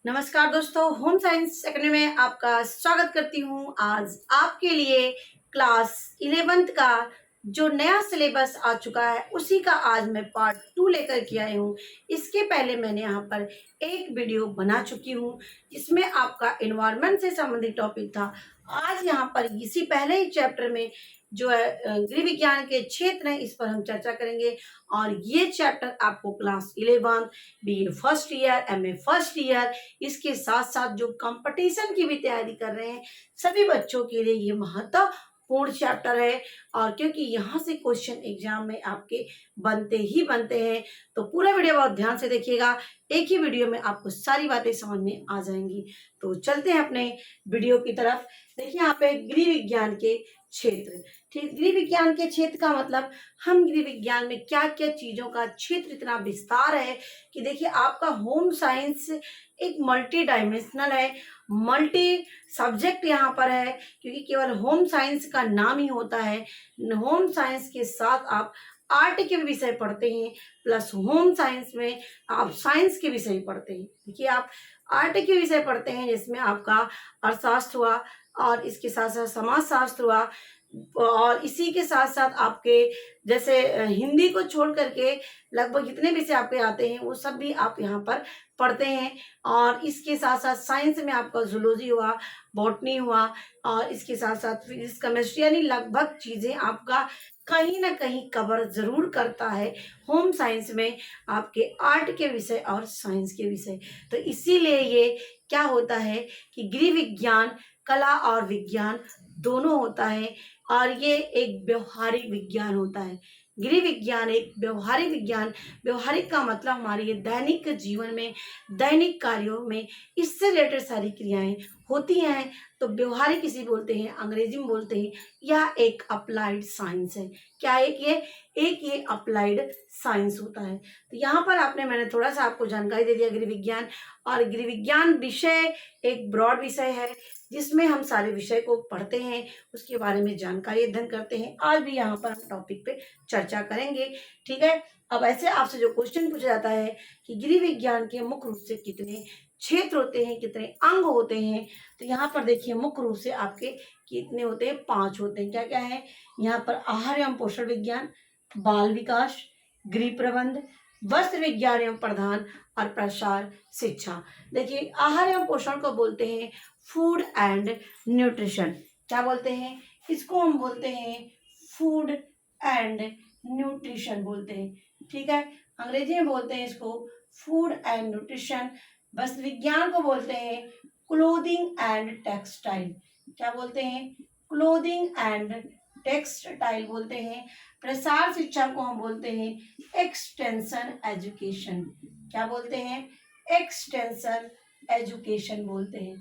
नमस्कार दोस्तों, home science academy में आपका स्वागत करती हूँ। आज आपके लिए क्लास 11th का जो नया सिलेबस आ चुका है उसी का आज मैं पार्ट 2 लेकर के आई हूँ। इसके पहले मैंने यहाँ पर एक वीडियो बना चुकी हूँ जिसमें आपका एनवायरनमेंट से संबंधित टॉपिक था। आज यहाँ पर इसी पहले ही चैप्टर में जो है गृह विज्ञान के क्षेत्र है, इस पर हम चर्चा करेंगे। और ये चैप्टर आपको class 11 BA first year, MA first year, इसके साथ साथ जो कंपटीशन की भी तैयारी कर रहे हैं सभी बच्चों के लिए ये महत्वपूर्ण चैप्टर है। और क्योंकि यहाँ से क्वेश्चन एग्जाम में आपके बनते ही बनते हैं, तो पूरा वीडियो बहुत ध्यान से देखिएगा। एक ही वीडियो में आपको सारी बातें समझ में आ जाएंगी। तो चलते हैं अपने वीडियो की तरफ। देखिए यहाँ पे गृह विज्ञान के क्षेत्र, ठीक, गृह विज्ञान के क्षेत्र का मतलब हम गृह विज्ञान में क्या क्या चीजों का क्षेत्र इतना विस्तार है कि देखिए आपका होम साइंस एक मल्टी डायमेंशनल है, मल्टी सब्जेक्ट यहाँ पर है। क्योंकि केवल होम साइंस का नाम ही होता है, होम साइंस के साथ आप आर्ट के भी विषय पढ़ते हैं, प्लस होम साइंस में आप साइंस के विषय पढ़ते हैं। देखिए आप आर्ट के विषय पढ़ते हैं जिसमें आपका अर्थशास्त्र हुआ और इसके साथ साथ समाज शास्त्र हुआ, और इसी के साथ साथ आपके जैसे हिंदी को छोड़ करके लगभग जितने विषय आपके आते हैं वो सब भी आप यहाँ पर पढ़ते हैं। और इसके साथ साथ साइंस में आपका जूलॉजी हुआ, बॉटनी हुआ, और इसके साथ साथ फिजिक्स, केमिस्ट्री, यानी लगभग चीज़ें आपका कहीं ना कहीं कवर जरूर करता है होम साइंस में आपके आर्ट के विषय और साइंस के विषय। तो इसीलिए ये क्या होता है कि गृह विज्ञान कला और विज्ञान दोनों होता है, और ये एक व्यवहारिक विज्ञान होता है। गृह विज्ञान एक व्यवहारिक विज्ञान, व्यवहारिक का मतलब हमारे ये दैनिक जीवन में, दैनिक कार्यों में इससे रिलेटेड सारी क्रियाएं होती हैं। तो व्यवहारिक इसी बोलते हैं, अंग्रेजी में बोलते हैं। यह एक अप्लाइड साइंस है। क्या एक ये अप्लाइड साइंस होता है। तो यहाँ पर मैंने थोड़ा सा आपको जानकारी दे दिया गृह विज्ञान। और गृह विज्ञान विषय एक ब्रॉड विषय है जिसमें हम सारे विषय को पढ़ते हैं, उसके बारे में जानकारी अध्ययन करते हैं। आज भी यहाँ पर हम टॉपिक पे चर्चा करेंगे, ठीक है। अब ऐसे आपसे जो क्वेश्चन पूछा जाता है कि गृह विज्ञान के मुख्य रूप से कितने क्षेत्र होते हैं, कितने अंग होते हैं, तो यहाँ पर देखिए मुख्य रूप से आपके कितने होते हैं, 5 होते हैं। क्या क्या है यहाँ पर? आहार एवं पोषण विज्ञान, बाल विकास, गृह प्रबंध, वस्त्र विज्ञान एवं प्रधान, और प्रसार शिक्षा। देखिए आहार एवं पोषण को बोलते हैं फूड एंड न्यूट्रिशन। क्या बोलते हैं इसको? हम बोलते हैं फूड एंड न्यूट्रिशन बोलते हैं, ठीक है। अंग्रेजी में बोलते हैं इसको फूड एंड न्यूट्रिशन। वस्त्र विज्ञान को बोलते हैं क्लोथिंग एंड टेक्सटाइल। क्या बोलते हैं? क्लोथिंग एंड टेक्सटाइल बोलते हैं। प्रसार शिक्षा को हम बोलते हैं एक्सटेंशन एजुकेशन। क्या बोलते हैं? एक्सटेंशन एजुकेशन बोलते हैं,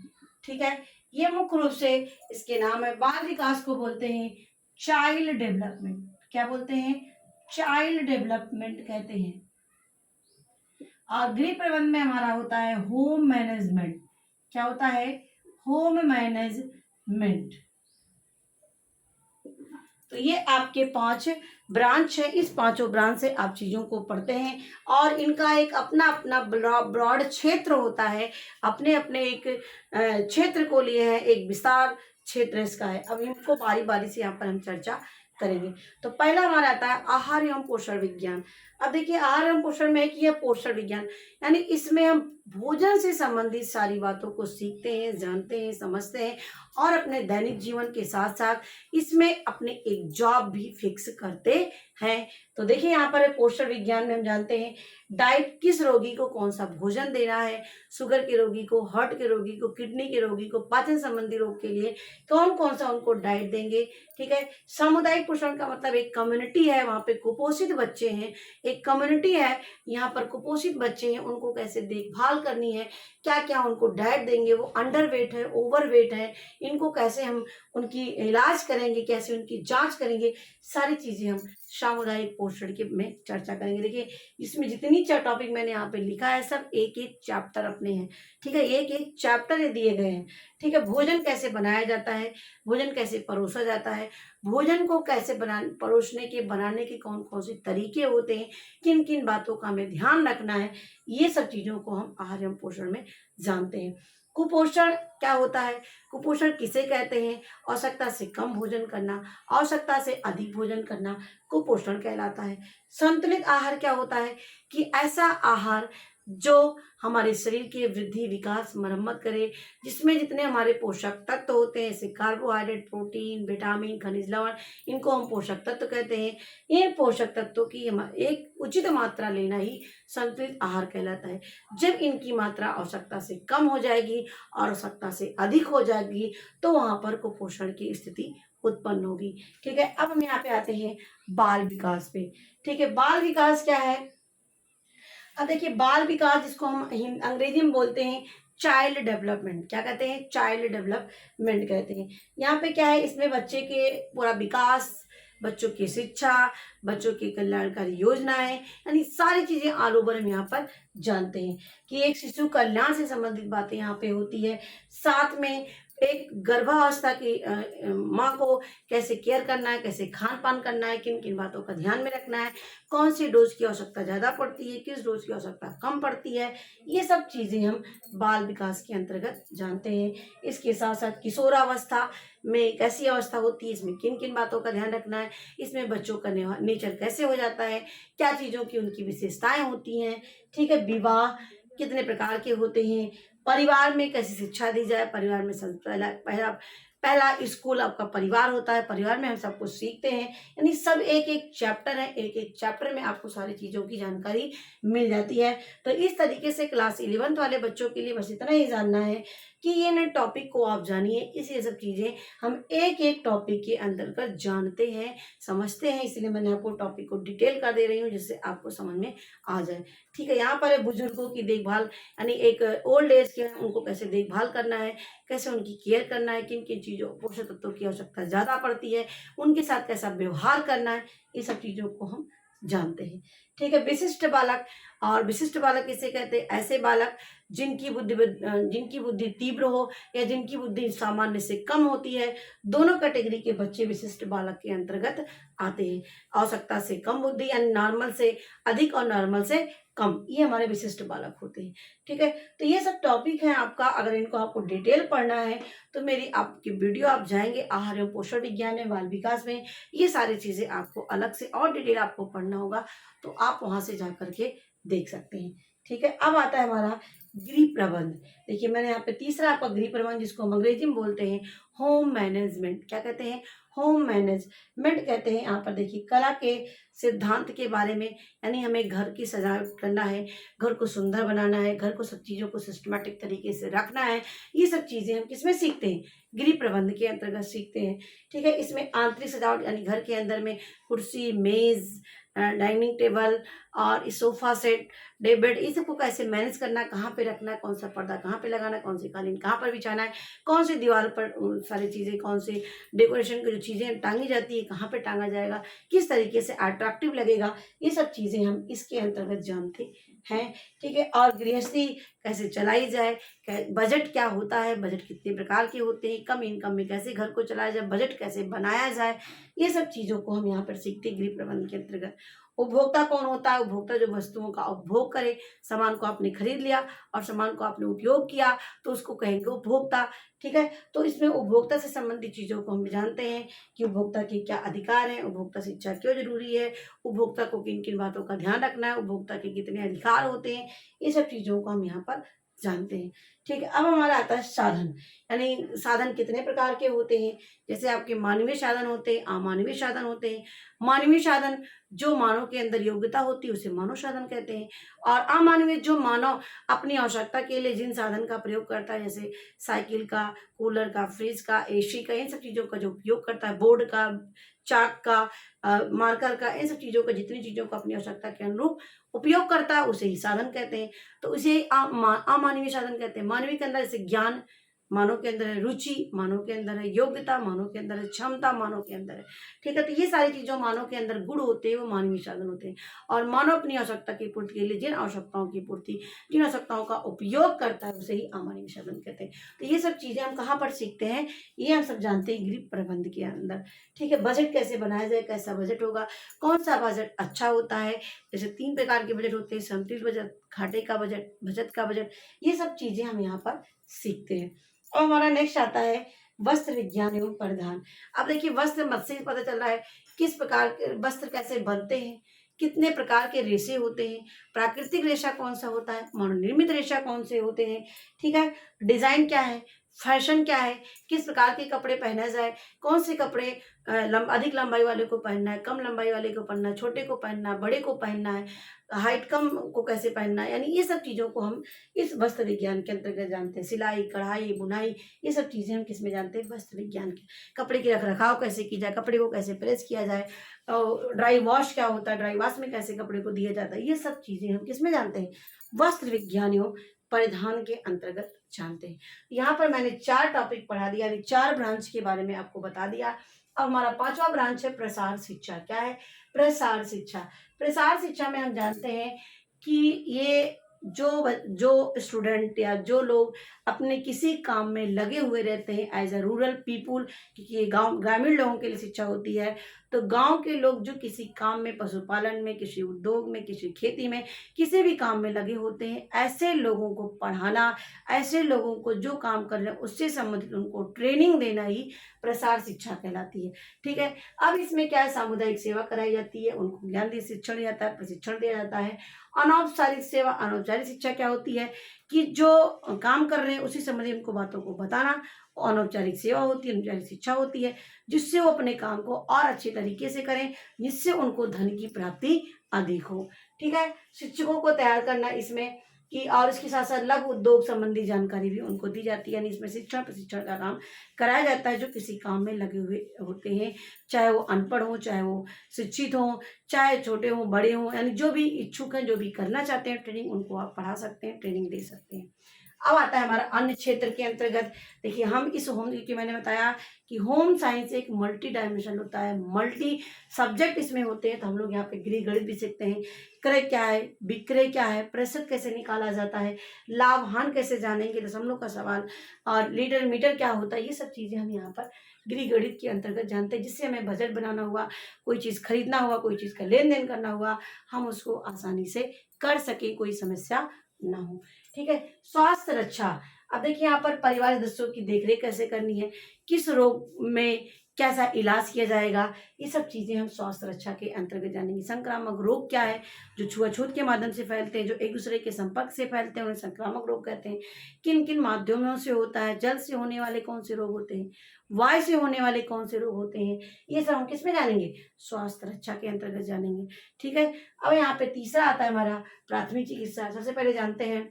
ठीक है। ये मुख्य रूप से इसके नाम है। बाल विकास को बोलते हैं चाइल्ड डेवलपमेंट। क्या बोलते हैं? चाइल्ड डेवलपमेंट कहते हैं। और गृह प्रबंध में हमारा होता है होम मैनेजमेंट। क्या होता है? Home management. तो ये आपके 5 ब्रांच है। इस पांचों ब्रांच से आप चीजों को पढ़ते हैं और इनका एक अपना अपना ब्रॉड क्षेत्र होता है। अपने अपने एक क्षेत्र को लिए है, एक विस्तार क्षेत्र इसका है। अब इनको बारी बारी से यहाँ पर हम चर्चा करेंगे। तो पहला हमारा आता है आहार एवं पोषण विज्ञान। अब देखिए आहार एवं पोषण में एक ये पोषण विज्ञान, यानी इसमें हम भोजन से संबंधित सारी बातों को सीखते हैं, जानते हैं, समझते हैं, और अपने दैनिक जीवन के साथ साथ इसमें अपने एक जॉब भी फिक्स करते हैं। तो देखिए यहाँ पर पोषण विज्ञान में हम जानते हैं डाइट, किस रोगी को कौन सा भोजन देना है, शुगर के रोगी को, हार्ट के रोगी को, किडनी के रोगी को, पाचन संबंधी रोग के लिए कौन कौन सा उनको डाइट देंगे, ठीक है। सामुदायिक पोषण का मतलब एक कम्युनिटी है, वहाँ पे कुपोषित बच्चे हैं, एक कम्युनिटी है, यहाँ पर कुपोषित बच्चे हैं, उनको कैसे देखभाल करनी है, क्या क्या उनको डाइट देंगे, वो अंडर वेट है, ओवर वेट है, इनको कैसे हम उनकी इलाज करेंगे, कैसे उनकी जांच करेंगे, सारी चीजें हम सामुदायिक पोषण के में चर्चा करेंगे। देखिए इसमें जितनी टॉपिक मैंने यहाँ पे लिखा है सब एक एक चैप्टर अपने हैं, ठीक है, एक एक चैप्टर ये दिए गए हैं, ठीक है। भोजन कैसे बनाया जाता है, भोजन कैसे परोसा जाता है, भोजन को कैसे परोसने के बनाने के कौन कौन से तरीके होते हैं, किन किन बातों का हमें ध्यान रखना है, ये सब चीज़ों को हम आहार एवं पोषण में जानते हैं। कुपोषण क्या होता है, कुपोषण किसे कहते हैं, आवश्यकता से कम भोजन करना, आवश्यकता से अधिक भोजन करना कुपोषण कहलाता है। संतुलित आहार क्या होता है कि ऐसा आहार जो हमारे शरीर के वृद्धि विकास मरम्मत करे, जिसमें जितने हमारे पोषक तत्व होते हैं जैसे कार्बोहाइड्रेट, प्रोटीन, विटामिन, खनिज लवण, इनको हम पोषक तत्व कहते हैं। इन पोषक तत्वों की एक उचित मात्रा लेना ही संतुलित आहार कहलाता है। जब इनकी मात्रा आवश्यकता से कम हो जाएगी और आवश्यकता से अधिक हो जाएगी तो वहां पर कुपोषण की स्थिति उत्पन्न होगी, ठीक है। अब हम यहाँ पे आते हैं बाल विकास पे, ठीक है। बाल विकास क्या है, अब देखिए बाल विकास जिसको हम अंग्रेजी में बोलते हैं चाइल्ड डेवलपमेंट, क्या कहते हैं, चाइल्ड डेवलपमेंट कहते हैं। यहाँ पे क्या है, इसमें बच्चे के पूरा विकास, बच्चों की शिक्षा, बच्चों की कल्याणकारी योजनाएं, यानी सारी चीजें ऑल ओवर हम यहाँ पर जानते हैं कि एक शिशु कल्याण से संबंधित बातें यहाँ पे होती है। साथ में एक गर्भावस्था की माँ को कैसे केयर करना है, कैसे खान पान करना है, किन किन बातों का ध्यान में रखना है, कौन सी डोज की आवश्यकता ज़्यादा पड़ती है, किस डोज की आवश्यकता कम पड़ती है, ये सब चीज़ें हम बाल विकास के अंतर्गत जानते हैं। इसके साथ साथ किशोरावस्था में कैसी अवस्था होती है, इसमें किन किन बातों का ध्यान रखना है, इसमें बच्चों का नेचर कैसे हो जाता है, क्या चीज़ों की उनकी विशेषताएं होती हैं, ठीक है। विवाह कितने प्रकार के होते हैं, परिवार में कैसी शिक्षा दी जाए, परिवार में पहला पहला स्कूल आपका परिवार होता है, परिवार में हम सब कुछ सीखते हैं, यानी सब एक एक चैप्टर है, एक एक चैप्टर में आपको सारी चीज़ों की जानकारी मिल जाती है। तो इस तरीके से क्लास 11th वाले बच्चों के लिए बस इतना ही जानना है कि ये न टॉपिक को आप जानिए, इसी सब चीज़ें हम एक एक टॉपिक के अंतर्गत जानते हैं, समझते हैं, इसलिए मैंने आपको टॉपिक को डिटेल कर दे रही हूँ जिससे आपको समझ में आ जाए, ठीक है। यहाँ पर बुजुर्गों की देखभाल, यानी एक ओल्ड एज के उनको कैसे देखभाल करना है, कैसे उनकी केयर करना है, किन किन चीज़ों पोषक तत्वों की आवश्यकता ज़्यादा पड़ती है, उनके साथ कैसा व्यवहार करना है, ये सब चीज़ों को हम जानते हैं, ठीक है। विशिष्ट बालक, और विशिष्ट बालक किसे कहते हैं, ऐसे बालक जिनकी बुद्धि तीव्र हो या जिनकी बुद्धि सामान्य से कम होती है, दोनों कैटेगरी के बच्चे विशिष्ट बालक के अंतर्गत आते हैं। आवश्यकता से कम बुद्धि यानी नॉर्मल से अधिक और नॉर्मल से कम, ये हमारे विशिष्ट बालक होते हैं, ठीक है। तो ये सब टॉपिक है आपका, अगर इनको आपको डिटेल पढ़ना है तो मेरी आपकी वीडियो आप जाएंगे आहार एवं पोषण विज्ञान में, बाल विकास में, ये सारी चीज़ें आपको अलग से और डिटेल आपको पढ़ना होगा तो आप वहाँ से जा करके देख सकते हैं, ठीक है। अब आता है हमारा गृह प्रबंध। देखिए मैंने यहाँ पे तीसरा आपका गृह प्रबंध जिसको हम अंग्रेजी में बोलते हैं होम मैनेजमेंट, क्या कहते हैं, होम मैनेजमेंट कहते हैं। यहाँ पर देखिए कला के सिद्धांत के बारे में, यानी हमें घर की सजावट करना है, घर को सुंदर बनाना है, घर को सब चीज़ों को सिस्टमेटिक तरीके से रखना है, ये सब चीज़ें हम किसमें सीखते हैं, गृह प्रबंध के अंतर्गत सीखते हैं, ठीक है। इसमें आंतरिक सजावट यानी घर के अंदर में कुर्सी, मेज, डाइनिंग टेबल और सोफा सेट, बेड, ये सबको कैसे मैनेज करना, कहाँ पे रखना है, कौन सा पर्दा कहाँ पे लगाना है, कौन सी कालीन कहाँ पर बिछाना है, कौन सी दीवार पर सारी चीज़ें, कौन सी डेकोरेशन की जो चीज़ें टांगी जाती है कहाँ पे टांगा जाएगा, किस तरीके से अट्रैक्टिव लगेगा, ये सब चीज़ें हम इसके अंतर्गत जानते हैं, ठीक है। और गृहस्थी कैसे चलाई जाए, बजट क्या होता है, बजट कितने प्रकार के होते हैं, कम इनकम में कैसे घर को चलाया जाए, बजट कैसे बनाया जाए, ये सब चीज़ों को हम यहाँ पर सीखते हैं गृह प्रबंध के अंतर्गत। उपभोक्ता कौन होता है, उपभोक्ता जो वस्तुओं का उपभोग करे, सामान को आपने खरीद लिया और सामान को आपने उपयोग किया तो उसको कहेंगे उपभोक्ता, ठीक है। तो इसमें उपभोक्ता से संबंधित चीज़ों को हम जानते हैं कि उपभोक्ता के क्या अधिकार हैं, उपभोक्ता शिक्षा क्यों जरूरी है, उपभोक्ता को किन किन बातों का ध्यान रखना है, उपभोक्ता के कितने अधिकार होते हैं, ये सब चीज़ों को हम यहाँ पर जानते हैं, ठीक है। अब हमारा आता है साधन, यानी साधन कितने प्रकार के होते हैं, जैसे आपके मानवीय साधन होते हैं, अमानवीय साधन होते हैं। मानवीय साधन जो मानव के अंदर योग्यता होती है उसे मानव साधन कहते हैं, और अमानवीय जो मानव अपनी आवश्यकता के लिए जिन साधन का प्रयोग करता है, जैसे साइकिल का, कूलर का, फ्रिज का, एसी का, इन सब चीज़ों का जो उपयोग करता है, बोर्ड का, चाक का, मार्कर का, इन सब चीज़ों का जितनी चीज़ों का अपनी आवश्यकता के अनुरूप उपयोग करता है उसे ही साधन कहते हैं। तो उसे अमानवीय साधन कहते हैं। मानवीय के अंदर जैसे ज्ञान, मानव के अंदर है रुचि, मानव के अंदर है योग्यता, मानव के अंदर है क्षमता, मानव के अंदर है। ठीक है, तो ये सारी चीज़ जो मानव के अंदर गुण होते हैं वो मानवीय साधन होते हैं। और मानव अपनी आवश्यकता की पूर्ति के लिए जिन आवश्यकताओं की पूर्ति, जिन आवश्यकताओं का उपयोग करता है उसे ही अमानवीय साधन कहते हैं। तो ये सब चीज़ें हम कहाँ पर सीखते हैं, ये हम सब जानते हैं गृह प्रबंध के अंदर। ठीक है, बजट कैसे बनाया जाए, कैसा बजट होगा, कौन सा बजट अच्छा होता है। जैसे 3 प्रकार के बजट होते हैं, संतुलित बजट, घाटे का बजट, बचत का बजट, ये सब चीज़ें हम यहाँ पर सीखते हैं। और हमारा नेक्स्ट आता है वस्त्र विज्ञान एवं परिधान। अब देखिए वस्त्र मत से ही पता चल रहा है किस प्रकार के वस्त्र कैसे बनते हैं, कितने प्रकार के रेशे होते हैं, प्राकृतिक रेशा कौन सा होता है, मानव निर्मित रेशा कौन से होते हैं। ठीक है, डिजाइन क्या है, फैशन क्या है, किस प्रकार के कपड़े पहना जाए, कौन से कपड़े अधिक लंबाई वाले को पहनना है, कम लंबाई वाले को पहनना है, छोटे को पहनना है, बड़े को पहनना है, हाइट कम को कैसे पहनना है, यानी ये सब चीज़ों को हम इस वस्त्र विज्ञान के अंतर्गत जानते हैं। सिलाई, कढ़ाई, बुनाई, ये सब चीज़ें हम किस में जानते हैं, वस्त्र विज्ञान के। कपड़े की रख रखाव कैसे की जाए, कपड़े को कैसे प्रेस किया जाए, और ड्राई वॉश क्या होता है, ड्राई वॉश में कैसे कपड़े को दिया जाता है, ये सब चीज़ें हम किस में जानते हैं, वस्त्र विज्ञान एवं परिधान के अंतर्गत जानते हैं। यहाँ पर मैंने 4 टॉपिक पढ़ा दिया, यानी 4 ब्रांच के बारे में आपको बता दिया। अब हमारा 5वां ब्रांच है प्रसार शिक्षा। क्या है, प्रसार शिक्षा। प्रसार शिक्षा में हम जानते हैं कि ये जो स्टूडेंट या जो लोग अपने किसी काम में लगे हुए रहते हैं एज अ रूरल पीपुल, क्योंकि ये गांव ग्रामीण लोगों के लिए शिक्षा होती है, तो गांव के लोग जो किसी काम में, पशुपालन में, किसी उद्योग में, किसी खेती में, किसी भी काम में लगे होते हैं, ऐसे लोगों को पढ़ाना, ऐसे लोगों को जो काम कर रहे हैं उससे संबंधित उनको ट्रेनिंग देना ही प्रसार शिक्षा कहलाती है। ठीक है, अब इसमें क्या है, सामुदायिक सेवा कराई जाती है, उनको ज्ञान शिक्षण दिया जाता है, प्रशिक्षण दिया जाता है। अनौपचारिक सेवा, अनौपचारिक शिक्षा क्या होती है कि जो काम कर रहे हैं उसी संबंधी उनको बातों को बताना, अनौपचारिक सेवा होती है, अनौपचारिक शिक्षा होती है, जिससे वो अपने काम को और अच्छे तरीके से करें, जिससे उनको धन की प्राप्ति अधिक हो। ठीक है, शिक्षकों को तैयार करना इसमें कि, और इसके साथ साथ लघु उद्योग संबंधी जानकारी भी उनको दी जाती है, यानी इसमें शिक्षण प्रशिक्षण का काम कराया जाता है जो किसी काम में लगे हुए होते हैं, चाहे वो अनपढ़ हो, चाहे वो शिक्षित हो, चाहे छोटे हों, बड़े हों, यानी जो भी इच्छुक हैं, जो भी करना चाहते हैं ट्रेनिंग, उनको आप पढ़ा सकते हैं, ट्रेनिंग दे सकते हैं। अब आता है हमारा अन्य क्षेत्र के अंतर्गत। देखिए हम इस होम, क्योंकि मैंने बताया कि होम साइंस एक मल्टी डायमेंशन होता है, मल्टी सब्जेक्ट इसमें होते हैं, तो हम लोग यहाँ पे गृह गणित भी सीखते हैं। क्रय क्या है, विक्रय क्या है, प्रतिशत कैसे निकाला जाता है, लाभ हानि कैसे जानेंगे, दशमलव का सवाल, और लीटर मीटर क्या होता है, ये सब चीज़ें हम यहाँ पर गृह गणित के अंतर्गत जानते हैं, जिससे हमें बजट बनाना हुआ, कोई चीज़ खरीदना हुआ, कोई चीज़ का लेन देन करना हुआ, हम उसको आसानी से कर सके, कोई समस्या ना हो। ठीक है, स्वास्थ्य रक्षा। अब देखिए यहाँ पर परिवार सदस्यों की देखरेख कैसे करनी है, किस रोग में कैसा इलाज किया जाएगा, ये सब चीज़ें हम स्वास्थ्य रक्षा के अंतर्गत जानेंगे। संक्रामक रोग क्या है, जो छुआछूत के माध्यम से फैलते हैं, जो एक दूसरे के संपर्क से फैलते हैं, उन्हें संक्रामक रोग कहते हैं। किन किन माध्यमों से होता है, जल से होने वाले कौन से रोग होते हैं, वायु से होने वाले कौन से रोग होते हैं, ये सब हम किस में जानेंगे, स्वास्थ्य रक्षा के अंतर्गत जानेंगे। ठीक है, अब यहाँ पे तीसरा आता है हमारा प्राथमिक चिकित्सा। सबसे पहले जानते हैं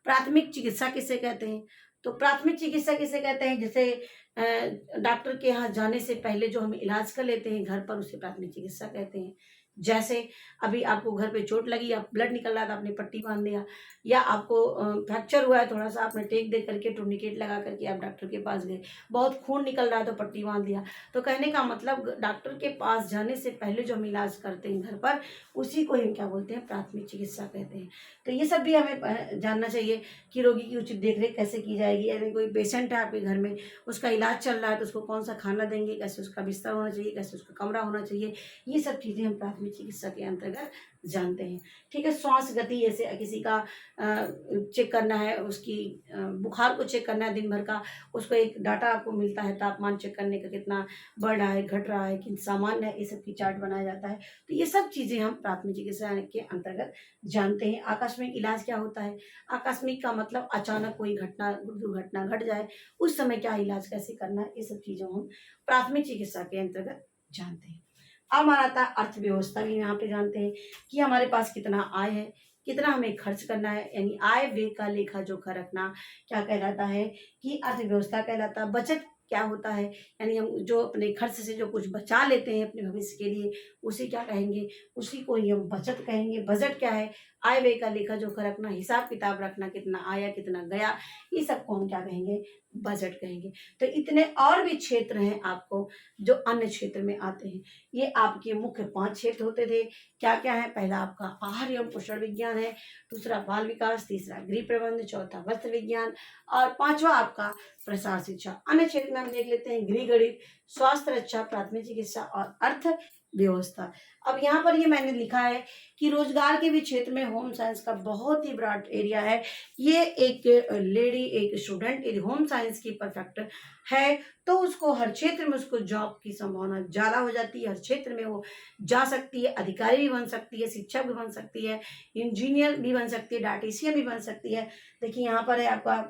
प्राथमिक चिकित्सा किसे कहते हैं। तो प्राथमिक चिकित्सा किसे कहते हैं, जैसे डॉक्टर के यहाँ जाने से पहले जो हम इलाज कर लेते हैं घर पर, उसे प्राथमिक चिकित्सा कहते हैं। जैसे अभी आपको घर पे चोट लगी, आप ब्लड निकल रहा था, आपने पट्टी बांध दिया, या आपको फ्रैक्चर हुआ है थोड़ा सा, आपने टेक दे करके, टूर्निकेट लगा करके आप डॉक्टर के पास गए, बहुत खून निकल रहा है तो पट्टी बांध दिया। तो कहने का मतलब डॉक्टर के पास जाने से पहले जो हम इलाज करते हैं घर पर, उसी को हम क्या बोलते हैं, प्राथमिक चिकित्सा कहते हैं। तो ये सब भी हमें जानना चाहिए कि रोगी की उचित देखरेख कैसे की जाएगी। यदि कोई पेशेंट है आपके घर में, उसका इलाज चल रहा है, तो उसको कौन सा खाना देंगे, कैसे उसका बिस्तर होना चाहिए, कैसे उसका कमरा होना चाहिए, ये सब चीज़ें हम प्राथमिक चिकित्सा के अंतर्गत जानते हैं। ठीक है, श्वास गति, जैसे किसी का चेक करना है, उसकी बुखार को चेक करना है दिन भर का, उसको एक डाटा आपको मिलता है, तापमान चेक करने का, कितना बढ़ रहा है, घट रहा है, कि सामान्य है, ये सब की चार्ट बनाया जाता है। तो ये सब चीज़ें हम प्राथमिक चिकित्सा के अंतर्गत जानते हैं। आकस्मिक इलाज क्या होता है, आकस्मिक का मतलब अचानक कोई घटना, दुर्घटना घट जाए, उस समय क्या इलाज कैसे करना है, ये सब चीज़ों हम प्राथमिक चिकित्सा के अंतर्गत जानते हैं। अब हमारा आता है अर्थव्यवस्था भी यहाँ पे जानते हैं कि हमारे पास कितना आय है, कितना हमें खर्च करना है, यानी आय व्यय का लेखा जोखा रखना क्या कहलाता है, कि अर्थव्यवस्था कहलाता है। बचत क्या होता है, यानी हम जो अपने खर्च से जो कुछ बचा लेते हैं अपने भविष्य के लिए, उसे क्या कहेंगे, उसी को ही हम बचत कहेंगे। बजट क्या है, आय व्यय का लेखा जोखा रखना, हिसाब किताब रखना, कितना आया कितना गया, ये सबको हम क्या कहेंगे, बजट कहेंगे। तो इतने और भी क्षेत्र हैं आपको जो अन्य क्षेत्र में आते हैं। ये आपके मुख्य 5 क्षेत्र होते थे। क्या क्या है? पहला आपका आहार एवं पोषण विज्ञान है, दूसरा बाल विकास, तीसरा गृह प्रबंध, चौथा वस्त्र विज्ञान और पांचवा आपका प्रसार शिक्षा। अन्य क्षेत्र में हम देख लेते हैं गृह गणित, स्वास्थ्य रक्षा, प्राथमिक चिकित्सा और अर्थ व्यवस्था। अब यहाँ पर ये मैंने लिखा है कि रोजगार के भी क्षेत्र में होम साइंस का बहुत ही ब्रॉड एरिया है। ये एक लेडी, एक स्टूडेंट यदि होम साइंस की परफेक्ट है तो उसको हर क्षेत्र में उसको जॉब की संभावना ज़्यादा हो जाती है। हर क्षेत्र में वो जा सकती है, अधिकारी भी बन सकती है, शिक्षक भी बन सकती है, इंजीनियर भी बन सकती है, डायटीशियन भी बन सकती है। देखिए यहाँ पर है आपका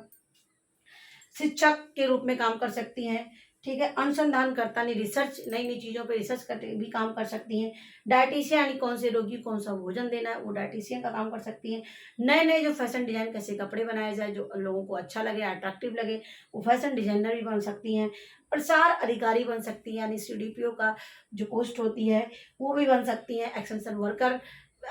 शिक्षक के रूप में काम कर सकती हैं, ठीक है। अनुसंधानकर्ता ने रिसर्च, नई नई चीज़ों पे रिसर्च करके भी काम कर सकती हैं। डायटीशियन यानी कौन से रोगी कौन सा भोजन देना है, वो डायटीशियन का काम कर सकती हैं। नए नए जो फैशन डिजाइन, कैसे कपड़े बनाए जाए जो लोगों को अच्छा लगे, अट्रैक्टिव लगे, वो फैशन डिजाइनर भी बन सकती हैं। प्रसार अधिकारी बन सकती हैं, यानी CDPO का जो पोस्ट होती है वो भी बन सकती हैं। एक्सटेंशन वर्कर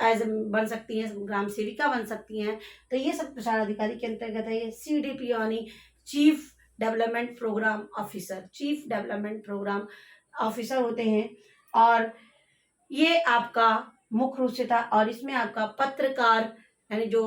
एज बन सकती हैं, ग्राम सेविका बन सकती हैं। तो ये सब प्रसार अधिकारी के अंतर्गत है। ये CDPO यानी chief development programme officer, chief development programme officer होते हैं। और ये आपका मुख्य रूप से था। और इसमें आपका पत्रकार यानी जो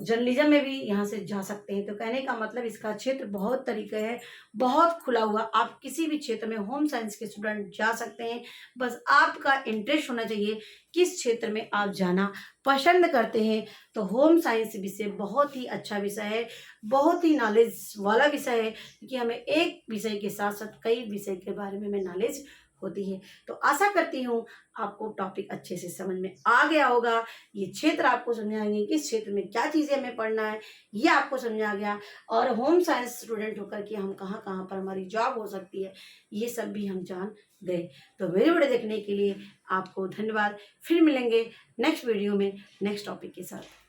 जर्नलिज्म में भी यहाँ से जा सकते हैं। तो कहने का मतलब इसका क्षेत्र बहुत तरीके है, बहुत खुला हुआ। आप किसी भी क्षेत्र में होम साइंस के स्टूडेंट जा सकते हैं, बस आपका इंटरेस्ट होना चाहिए किस क्षेत्र में आप जाना पसंद करते हैं। तो होम साइंस विषय बहुत ही अच्छा विषय है, बहुत ही नॉलेज वाला विषय है, क्योंकि हमें एक विषय के साथ साथ कई विषय के बारे में हमें नॉलेज होती है। तो आशा करती हूँ आपको टॉपिक अच्छे से समझ में आ गया होगा। ये क्षेत्र आपको समझ आएंगे, किस क्षेत्र में क्या चीज़ें हमें पढ़ना है ये आपको समझ आ गया। और होम साइंस स्टूडेंट होकर के हम कहाँ कहाँ पर हमारी जॉब हो सकती है ये सब भी हम जान गए। तो मेरी वीडियो देखने के लिए आपको धन्यवाद। फिर मिलेंगे नेक्स्ट वीडियो में नेक्स्ट टॉपिक के साथ।